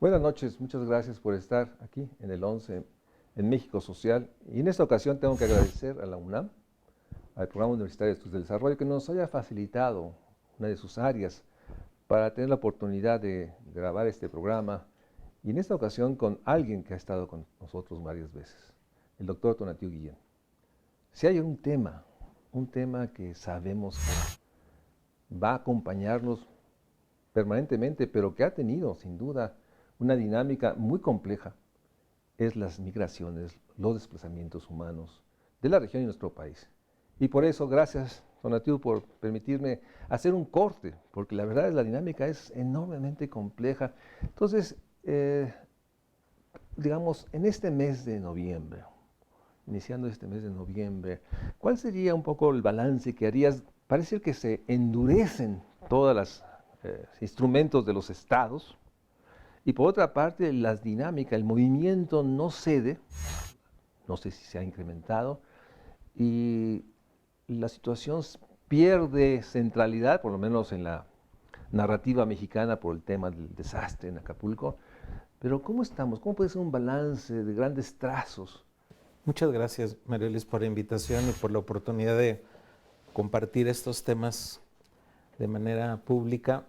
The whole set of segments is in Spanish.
Buenas noches, muchas gracias por estar aquí en el 11 en México Social. Y en esta ocasión tengo que agradecer a la UNAM, al Programa Universitario de Estudios del Desarrollo, que nos haya facilitado una de sus áreas para tener la oportunidad de grabar este programa. Y en esta ocasión con alguien que ha estado con nosotros varias veces, el doctor Tonatiuh Guillén. Si hay un tema que sabemos que va a acompañarnos permanentemente, pero que ha tenido sin duda una dinámica muy compleja, es las migraciones, los desplazamientos humanos de la región y nuestro país. Y por eso, gracias, Tonatiuh, por permitirme hacer un corte, porque la verdad es la dinámica es enormemente compleja. Entonces, digamos, en este mes de noviembre, iniciando este mes de noviembre, ¿cuál sería un poco el balance que harías? Parece que se endurecen todos los instrumentos de los estados, y por otra parte, las dinámicas, el movimiento no cede, no sé si se ha incrementado, y la situación pierde centralidad, por lo menos en la narrativa mexicana, por el tema del desastre en Acapulco. Pero ¿cómo estamos? ¿Cómo puede ser un balance de grandes trazos? Muchas gracias, María Luis, por la invitación y por la oportunidad de compartir estos temas de manera pública.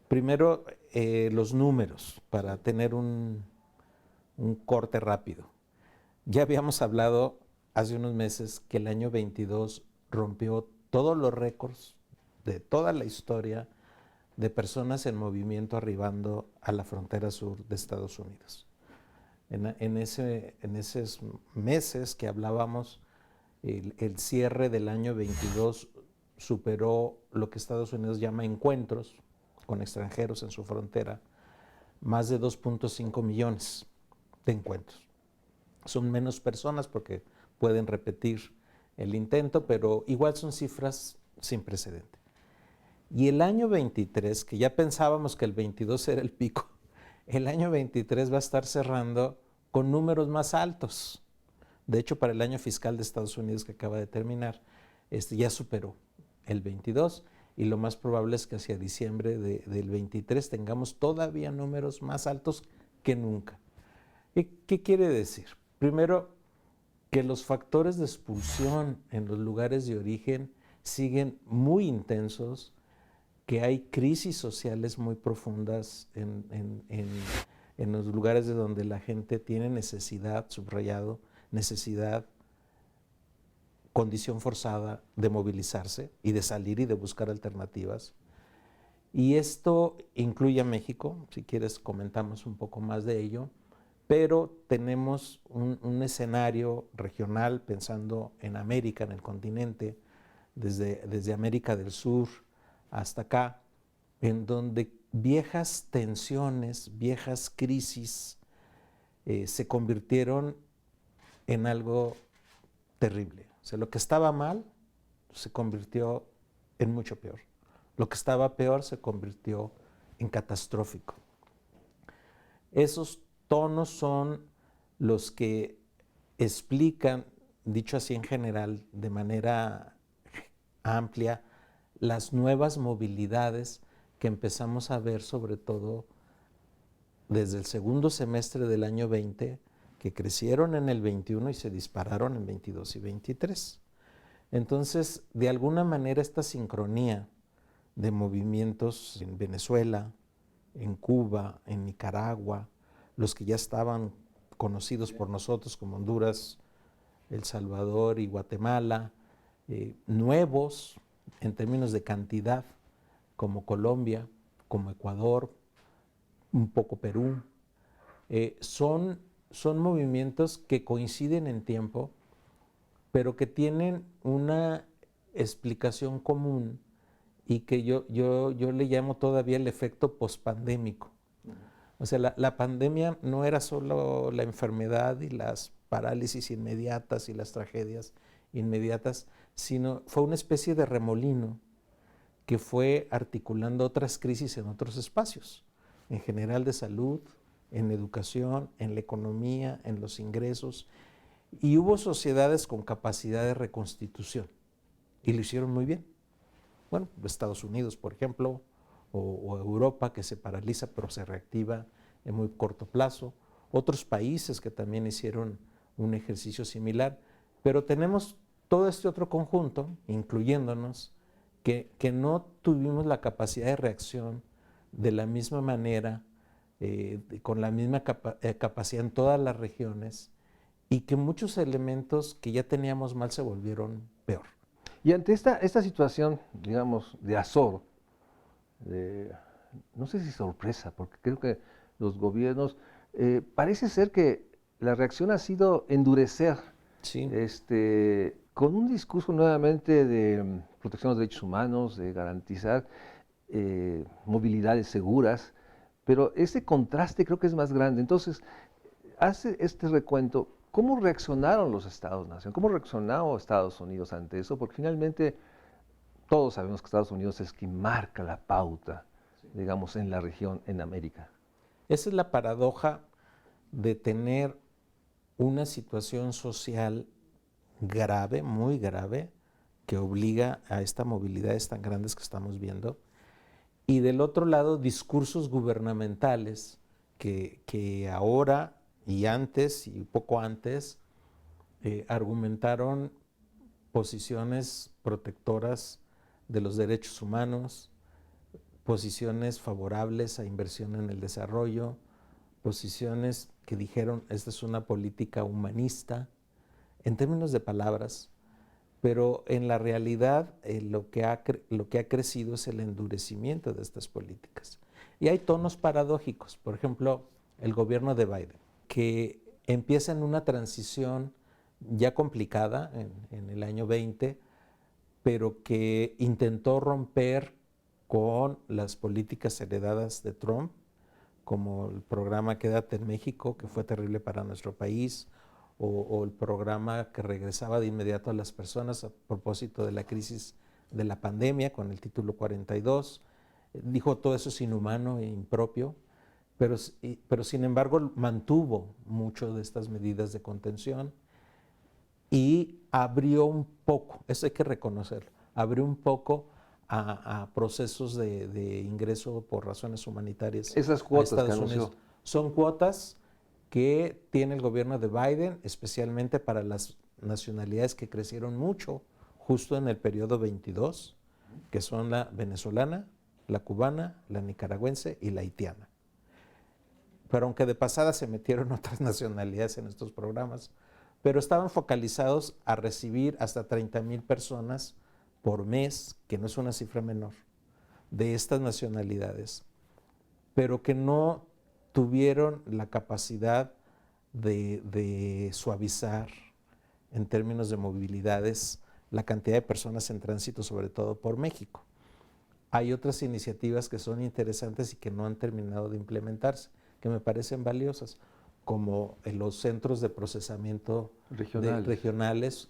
Primero, los números, para tener un corte rápido. Ya habíamos hablado hace unos meses que el año 22 rompió todos los récords de toda la historia de personas en movimiento arribando a la frontera sur de Estados Unidos. En esos meses que hablábamos, el cierre del año 22 superó lo que Estados Unidos llama encuentros con extranjeros en su frontera, más de 2.5 millones de encuentros. Son menos personas porque pueden repetir el intento, pero igual son cifras sin precedente. Y el año 23, que ya pensábamos que el 22 era el pico, el año 23 va a estar cerrando con números más altos. De hecho, para el año fiscal de Estados Unidos que acaba de terminar, ya superó el 22 y lo más probable es que hacia diciembre del 23 tengamos todavía números más altos que nunca. ¿Y qué quiere decir? Primero, que los factores de expulsión en los lugares de origen siguen muy intensos, que hay crisis sociales muy profundas en los lugares de donde la gente tiene necesidad, subrayado, necesidad, condición forzada de movilizarse y de salir y de buscar alternativas. Y esto incluye a México, si quieres comentamos un poco más de ello, pero tenemos un escenario regional pensando en América, en el continente, desde América del Sur hasta acá, en donde viejas tensiones, viejas crisis se convirtieron en algo terrible. O sea, lo que estaba mal se convirtió en mucho peor. Lo que estaba peor se convirtió en catastrófico. Esos tonos son los que explican, dicho así en general, de manera amplia, las nuevas movilidades que empezamos a ver, sobre todo desde el segundo semestre del año 20, que crecieron en el 21 y se dispararon en 22 y 23. Entonces, de alguna manera, esta sincronía de movimientos en Venezuela, en Cuba, en Nicaragua, los que ya estaban conocidos por nosotros como Honduras, El Salvador y Guatemala, nuevos en términos de cantidad, como Colombia, como Ecuador, un poco Perú, son movimientos que coinciden en tiempo, pero que tienen una explicación común y que yo le llamo todavía el efecto pospandémico. O sea, la pandemia no era solo la enfermedad y las parálisis inmediatas y las tragedias inmediatas, sino fue una especie de remolino que fue articulando otras crisis en otros espacios, en general de salud, en educación, en la economía, en los ingresos, y hubo sociedades con capacidad de reconstitución, y lo hicieron muy bien. Bueno, Estados Unidos, por ejemplo, o Europa, que se paraliza pero se reactiva en muy corto plazo, otros países que también hicieron un ejercicio similar, pero tenemos todo este otro conjunto, incluyéndonos, que no tuvimos la capacidad de reacción de la misma manera, con la misma capacidad en todas las regiones, y que muchos elementos que ya teníamos mal se volvieron peor. Y ante esta situación, digamos, de azor, no sé si sorpresa, porque creo que los gobiernos, parece ser que la reacción ha sido endurecer, Sí. Con un discurso nuevamente de protección de los derechos humanos, de garantizar movilidades seguras, pero ese contraste creo que es más grande. Entonces, hace este recuento, ¿cómo reaccionaron los Estados-nación? ¿Cómo reaccionó Estados Unidos ante eso? Porque finalmente todos sabemos que Estados Unidos es quien marca la pauta, digamos, en la región, en América. Esa es la paradoja de tener una situación social grave, muy grave, que obliga a estas movilidades tan grandes que estamos viendo, y del otro lado discursos gubernamentales que ahora y antes y poco antes argumentaron posiciones protectoras de los derechos humanos, posiciones favorables a inversión en el desarrollo, posiciones que dijeron esta es una política humanista, en términos de palabras, pero en la realidad lo que ha crecido es el endurecimiento de estas políticas. Y hay tonos paradójicos, por ejemplo, el gobierno de Biden, que empieza en una transición ya complicada en el año 20, pero que intentó romper con las políticas heredadas de Trump, como el programa Quédate en México, que fue terrible para nuestro país, o el programa que regresaba de inmediato a las personas a propósito de la crisis de la pandemia con el título 42. Dijo todo eso es inhumano e impropio, pero sin embargo mantuvo mucho de estas medidas de contención y abrió un poco, eso hay que reconocerlo, abrió un poco a procesos de ingreso por razones humanitarias Esas a cuotas que Estados anunció. Unidos. Son cuotas que tiene el gobierno de Biden, especialmente para las nacionalidades que crecieron mucho justo en el periodo 22, que son la venezolana, la cubana, la nicaragüense y la haitiana. Pero aunque de pasada se metieron otras nacionalidades en estos programas, pero estaban focalizados a recibir hasta 30,000 personas por mes, que no es una cifra menor, de estas nacionalidades, pero que no tuvieron la capacidad de suavizar en términos de movilidades la cantidad de personas en tránsito, sobre todo por México. Hay otras iniciativas que son interesantes y que no han terminado de implementarse, que me parecen valiosas, como en los centros de procesamiento regionales.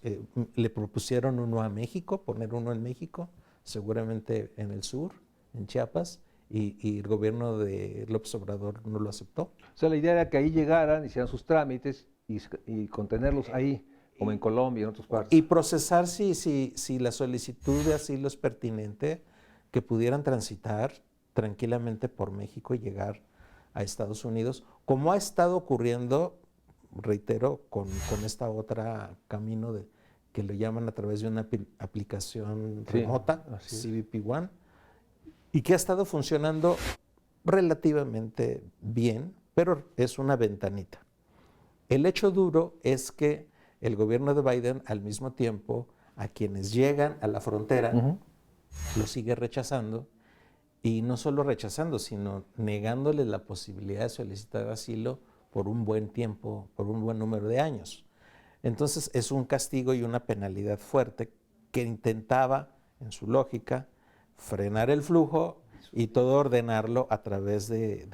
Le propusieron uno a México, poner uno en México, seguramente en el sur, en Chiapas, y el gobierno de López Obrador no lo aceptó. O sea, la idea era que ahí llegaran, hicieran sus trámites y contenerlos ahí, como en Colombia y en otras partes. Y procesar si la solicitud de asilo es pertinente, que pudieran transitar tranquilamente por México y llegar a Estados Unidos, como ha estado ocurriendo, reitero, con esta otra camino que lo llaman a través de una aplicación remota, CBP One, y que ha estado funcionando relativamente bien, pero es una ventanita. El hecho duro es que el gobierno de Biden, al mismo tiempo, a quienes llegan a la frontera, lo sigue rechazando, y no solo rechazando, sino negándoles la posibilidad de solicitar asilo por un buen tiempo, por un buen número de años. Entonces es un castigo y una penalidad fuerte que intentaba, en su lógica, frenar el flujo y todo ordenarlo a través de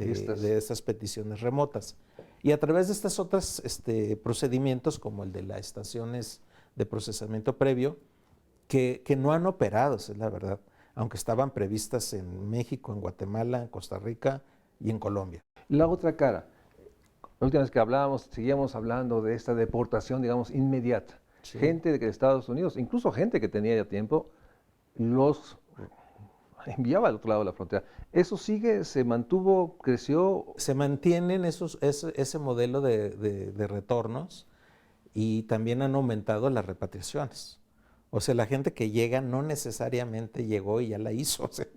estas peticiones remotas. Y a través de estas otras procedimientos, como el de las estaciones de procesamiento previo, que no han operado, esa es la verdad, aunque estaban previstas en México, en Guatemala, en Costa Rica y en Colombia. La otra cara, la última vez que hablábamos, seguíamos hablando de esta deportación, digamos, inmediata. Sí. Gente de Estados Unidos, incluso gente que tenía ya tiempo, los enviaba al otro lado de la frontera. ¿Eso sigue, se mantuvo, creció? Se mantienen ese modelo de retornos y también han aumentado las repatriaciones. O sea, la gente que llega no necesariamente llegó y ya la hizo. O sea,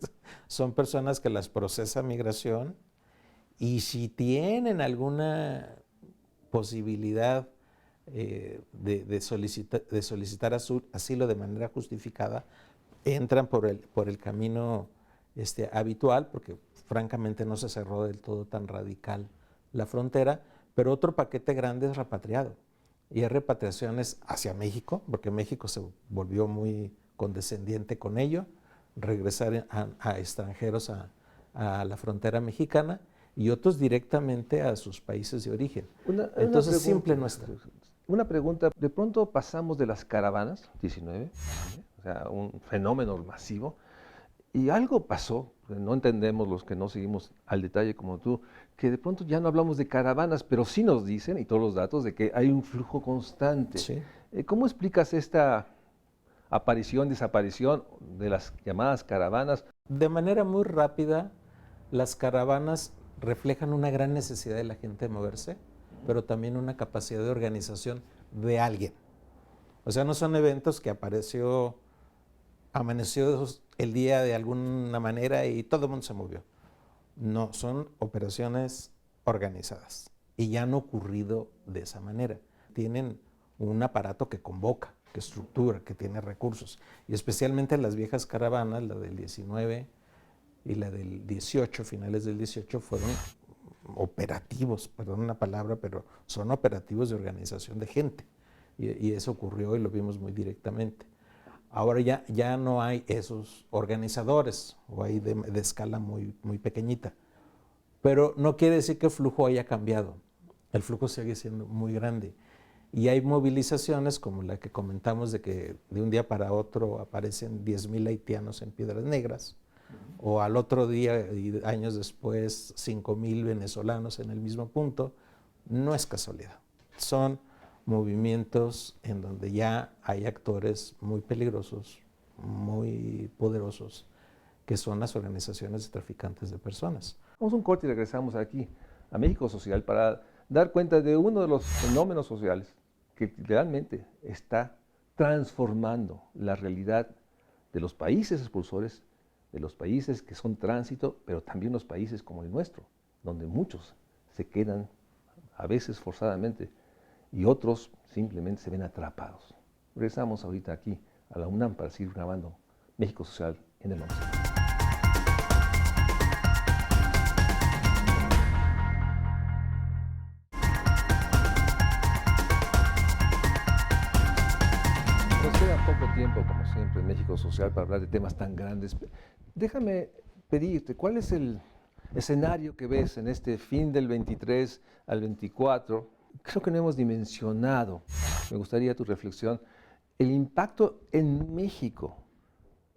son personas que las procesa migración y si tienen alguna posibilidad de solicitar asilo de manera justificada, entran por el camino habitual, porque francamente no se cerró del todo tan radical la frontera, pero otro paquete grande es repatriado. Y hay repatriaciones hacia México, porque México se volvió muy condescendiente con ello, regresar a extranjeros a la frontera mexicana y otros directamente a sus países de origen. Entonces, simple no está. Una pregunta, de pronto pasamos de las caravanas, 19, o sea, un fenómeno masivo, y algo pasó, no entendemos los que no seguimos al detalle como tú, que de pronto ya no hablamos de caravanas, pero sí nos dicen, y todos los datos, de que hay un flujo constante. Sí. ¿Cómo explicas esta aparición, desaparición de las llamadas caravanas? De manera muy rápida, las caravanas reflejan una gran necesidad de la gente de moverse, pero también una capacidad de organización de alguien. O sea, no son eventos que amaneció el día de alguna manera y todo el mundo se movió. No, son operaciones organizadas y ya han ocurrido de esa manera. Tienen un aparato que convoca, que estructura, que tiene recursos. Y especialmente las viejas caravanas, la del 19 y la del 18, finales del 18, fueron operativos, perdón la palabra, pero son operativos de organización de gente. Y eso ocurrió y lo vimos muy directamente. Ahora ya no hay esos organizadores, o hay de escala muy, muy pequeñita. Pero no quiere decir que el flujo haya cambiado. El flujo sigue siendo muy grande. Y hay movilizaciones como la que comentamos de que de un día para otro aparecen 10,000 haitianos en Piedras Negras, o al otro día y años después 5,000 venezolanos en el mismo punto. No es casualidad. Son movimientos en donde ya hay actores muy peligrosos, muy poderosos, que son las organizaciones de traficantes de personas. Vamos a un corte y regresamos aquí a México Social para dar cuenta de uno de los fenómenos sociales que realmente está transformando la realidad de los países expulsores, de los países que son tránsito, pero también los países como el nuestro, donde muchos se quedan a veces forzadamente y otros simplemente se ven atrapados. Regresamos ahorita aquí a la UNAM para seguir grabando México Social en el 11. Nos queda poco tiempo, como siempre, en México Social para hablar de temas tan grandes. Déjame pedirte, ¿cuál es el escenario que ves en este fin del 23 al 24? Creo que no hemos dimensionado, me gustaría tu reflexión, el impacto en México,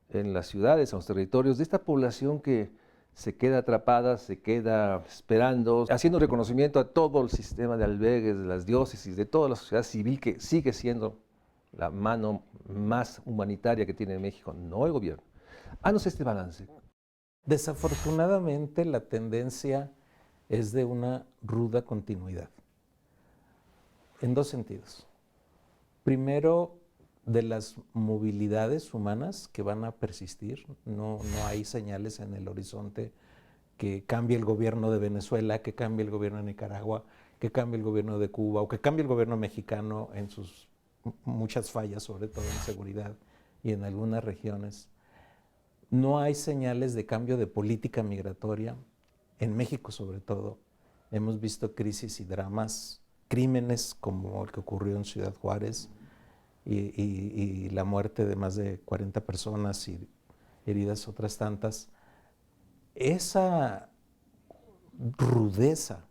en las ciudades, en los territorios, de esta población que se queda atrapada, se queda esperando, haciendo reconocimiento a todo el sistema de albergues, de las diócesis, de toda la sociedad civil que sigue siendo la mano más humanitaria que tiene México, no el gobierno. Haznos este balance. Desafortunadamente, la tendencia es de una ruda continuidad, en dos sentidos. Primero, de las movilidades humanas que van a persistir. No hay señales en el horizonte que cambie el gobierno de Venezuela, que cambie el gobierno de Nicaragua, que cambie el gobierno de Cuba o que cambie el gobierno mexicano en sus muchas fallas, sobre todo en seguridad y en algunas regiones. No hay señales de cambio de política migratoria, en México sobre todo. Hemos visto crisis y dramas, crímenes como el que ocurrió en Ciudad Juárez y la muerte de más de 40 personas y heridas otras tantas. Esa rudeza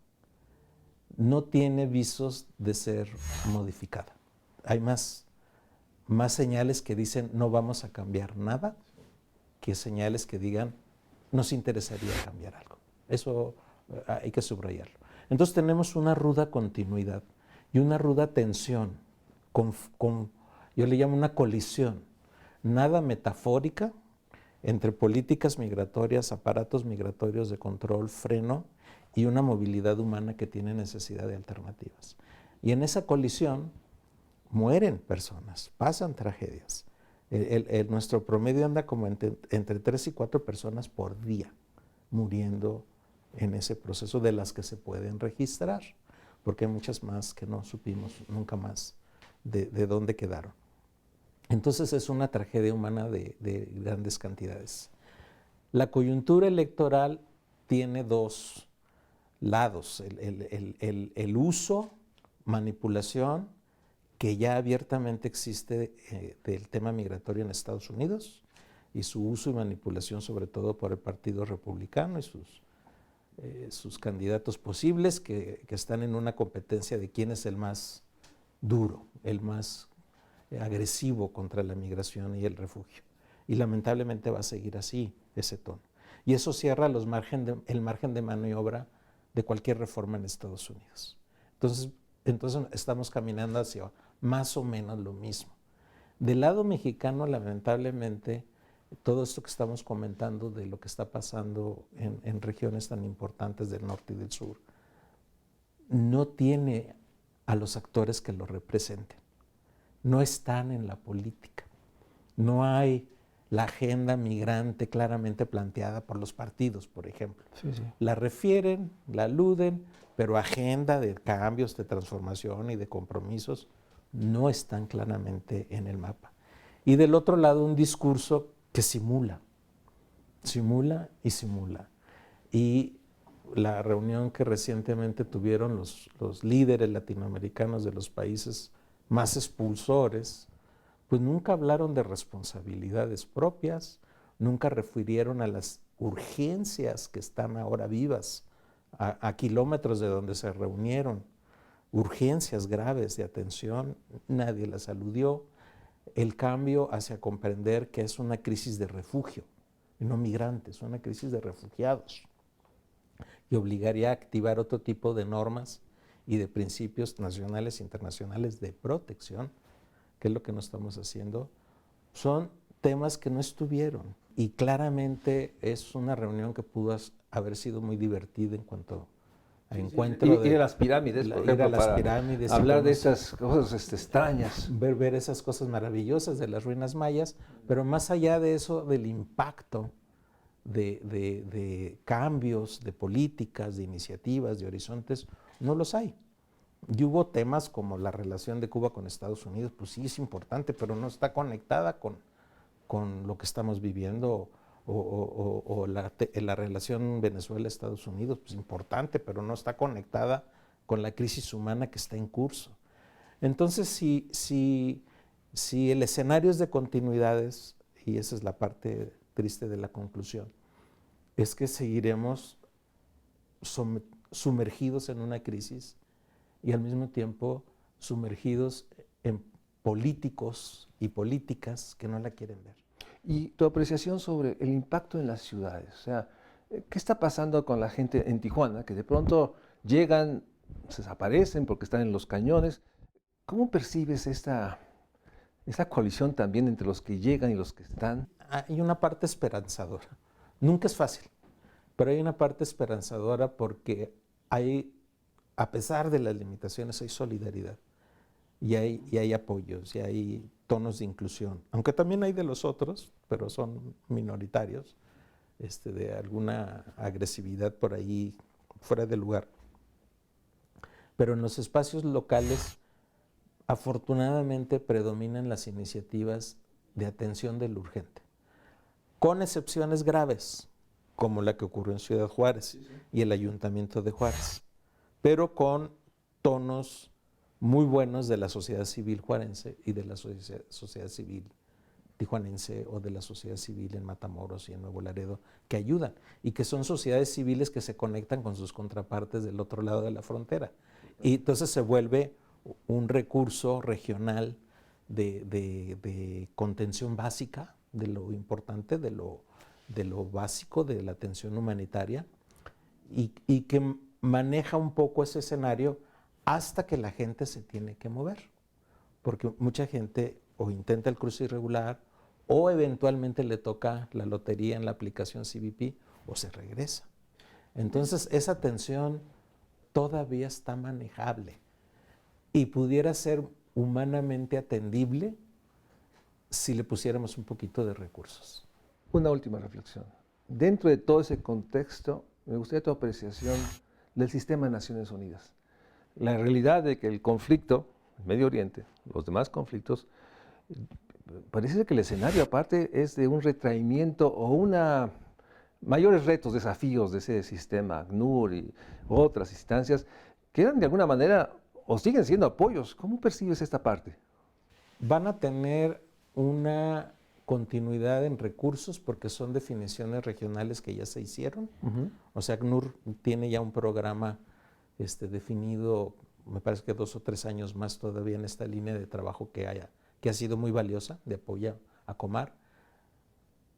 no tiene visos de ser modificada. Hay más señales que dicen no vamos a cambiar nada que señales que digan nos interesaría cambiar algo. Eso hay que subrayarlo. Entonces tenemos una ruda continuidad y una ruda tensión, yo le llamo una colisión, nada metafórica entre políticas migratorias, aparatos migratorios de control, freno y una movilidad humana que tiene necesidad de alternativas. Y en esa colisión mueren personas, pasan tragedias. Nuestro promedio anda como entre 3 y 4 personas por día muriendo en ese proceso, de las que se pueden registrar, porque hay muchas más que no supimos nunca más de dónde quedaron. Entonces es una tragedia humana de grandes cantidades. La coyuntura electoral tiene dos lados: el uso, manipulación, que ya abiertamente existe del tema migratorio en Estados Unidos, y su uso y manipulación sobre todo por el Partido Republicano y sus candidatos posibles que están en una competencia de quién es el más duro, el más agresivo contra la migración y el refugio. Y lamentablemente va a seguir así ese tono. Y eso cierra el margen de maniobra de cualquier reforma en Estados Unidos. Entonces estamos caminando hacia más o menos lo mismo. Del lado mexicano, lamentablemente, todo esto que estamos comentando de lo que está pasando en regiones tan importantes del norte y del sur, no tiene a los actores que lo representen. No están en la política. No hay la agenda migrante claramente planteada por los partidos, por ejemplo. Sí, sí. La refieren, la aluden, pero agenda de cambios, de transformación y de compromisos no están claramente en el mapa. Y del otro lado, un discurso que simula y simula. Y la reunión que recientemente tuvieron los líderes latinoamericanos de los países más expulsores, pues nunca hablaron de responsabilidades propias, nunca refirieron a las urgencias que están ahora vivas a kilómetros de donde se reunieron, urgencias graves de atención, nadie las aludió. El cambio hacia comprender que es una crisis de refugio, y no migrantes, una crisis de refugiados, y obligaría a activar otro tipo de normas y de principios nacionales e internacionales de protección, que es lo que no estamos haciendo. Son temas que no estuvieron, y claramente es una reunión que pudo haber sido muy divertida en cuanto a encuentro ir a las pirámides, por ejemplo, ir a las para pirámides, hablar de esas cosas extrañas. Ver esas cosas maravillosas de las ruinas mayas, pero más allá de eso, del impacto de cambios, de políticas, de iniciativas, de horizontes, no los hay. Y hubo temas como la relación de Cuba con Estados Unidos, pues sí es importante, pero no está conectada con lo que estamos viviendo, o la relación Venezuela-Estados Unidos, pues importante, pero no está conectada con la crisis humana que está en curso. Entonces, si el escenario es de continuidades, y esa es la parte triste de la conclusión, es que seguiremos sumergidos en una crisis y al mismo tiempo sumergidos en políticos y políticas que no la quieren ver. Y tu apreciación sobre el impacto en las ciudades, o sea, ¿qué está pasando con la gente en Tijuana, que de pronto llegan, se desaparecen porque están en los cañones? ¿Cómo percibes esta coalición también entre los que llegan y los que están? Hay una parte esperanzadora. Nunca es fácil, pero hay una parte esperanzadora porque a pesar de las limitaciones, hay solidaridad. Y hay apoyos, y hay tonos de inclusión, aunque también hay de los otros, pero son minoritarios, de alguna agresividad por ahí fuera de lugar. Pero en los espacios locales, afortunadamente, predominan las iniciativas de atención del urgente, con excepciones graves, como la que ocurrió en Ciudad Juárez y el Ayuntamiento de Juárez, pero con tonos muy buenos de la sociedad civil juarense y de la sociedad civil tijuanense, o de la sociedad civil en Matamoros y en Nuevo Laredo, que ayudan, y que son sociedades civiles que se conectan con sus contrapartes del otro lado de la frontera. Y entonces se vuelve un recurso regional de contención básica, de lo importante, de lo básico, de la atención humanitaria, y que maneja un poco ese escenario hasta que la gente se tiene que mover, porque mucha gente o intenta el cruce irregular o eventualmente le toca la lotería en la aplicación CBP o se regresa. Entonces esa tensión todavía está manejable y pudiera ser humanamente atendible si le pusiéramos un poquito de recursos. Una última reflexión. Dentro de todo ese contexto, me gustaría tu apreciación del sistema de Naciones Unidas. La realidad de que el conflicto, en Medio Oriente, los demás conflictos, parece que el escenario aparte es de un retraimiento o mayores retos, desafíos de ese sistema, ACNUR y otras instancias, que eran de alguna manera o siguen siendo apoyos. ¿Cómo percibes esta parte? Van a tener una continuidad en recursos porque son definiciones regionales que ya se hicieron. O sea, ACNUR tiene ya un programa definido, me parece que 2 o 3 años más todavía en esta línea de trabajo que ha sido muy valiosa, de apoyo a Comar,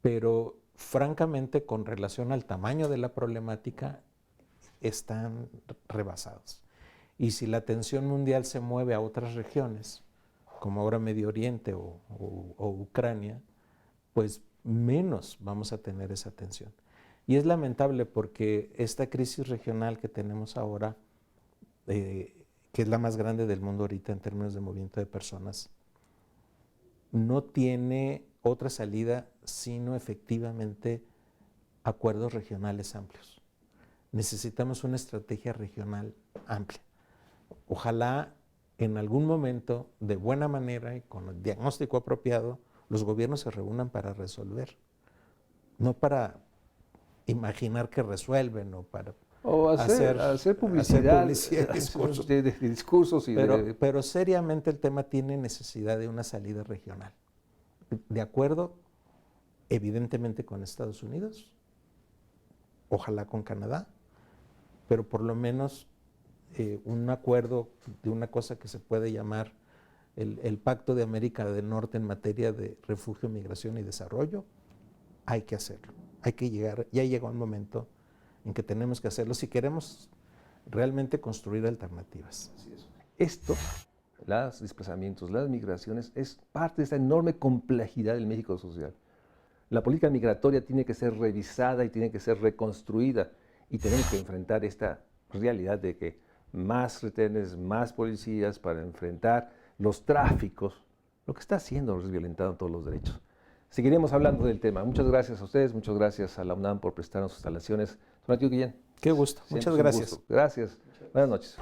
pero francamente con relación al tamaño de la problemática están rebasados. Y si la atención mundial se mueve a otras regiones, como ahora Medio Oriente o Ucrania, pues menos vamos a tener esa atención. Y es lamentable porque esta crisis regional que tenemos ahora, que es la más grande del mundo ahorita en términos de movimiento de personas, no tiene otra salida sino efectivamente acuerdos regionales amplios. Necesitamos una estrategia regional amplia. Ojalá en algún momento, de buena manera y con el diagnóstico apropiado, los gobiernos se reúnan para resolver, no para imaginar que resuelven o para hacer publicidad, discursos. de discursos Pero seriamente el tema tiene necesidad de una salida regional. De acuerdo, evidentemente con Estados Unidos, ojalá con Canadá, pero por lo menos un acuerdo de una cosa que se puede llamar el Pacto de América del Norte en materia de refugio, migración y desarrollo, hay que hacerlo. Hay que llegar, ya llegó un momento en que tenemos que hacerlo si queremos realmente construir alternativas. Así es. Esto, los desplazamientos, las migraciones, es parte de esta enorme complejidad del México social. La política migratoria tiene que ser revisada y tiene que ser reconstruida y tenemos que enfrentar esta realidad de que más retenes, más policías para enfrentar los tráficos, lo que está haciendo es violentando todos los derechos. Seguiremos hablando del tema. Muchas gracias a ustedes, muchas gracias a la UNAM por prestarnos sus instalaciones. Don Antioquio Guillén. Qué gusto, muchas gracias. Gracias. Buenas noches.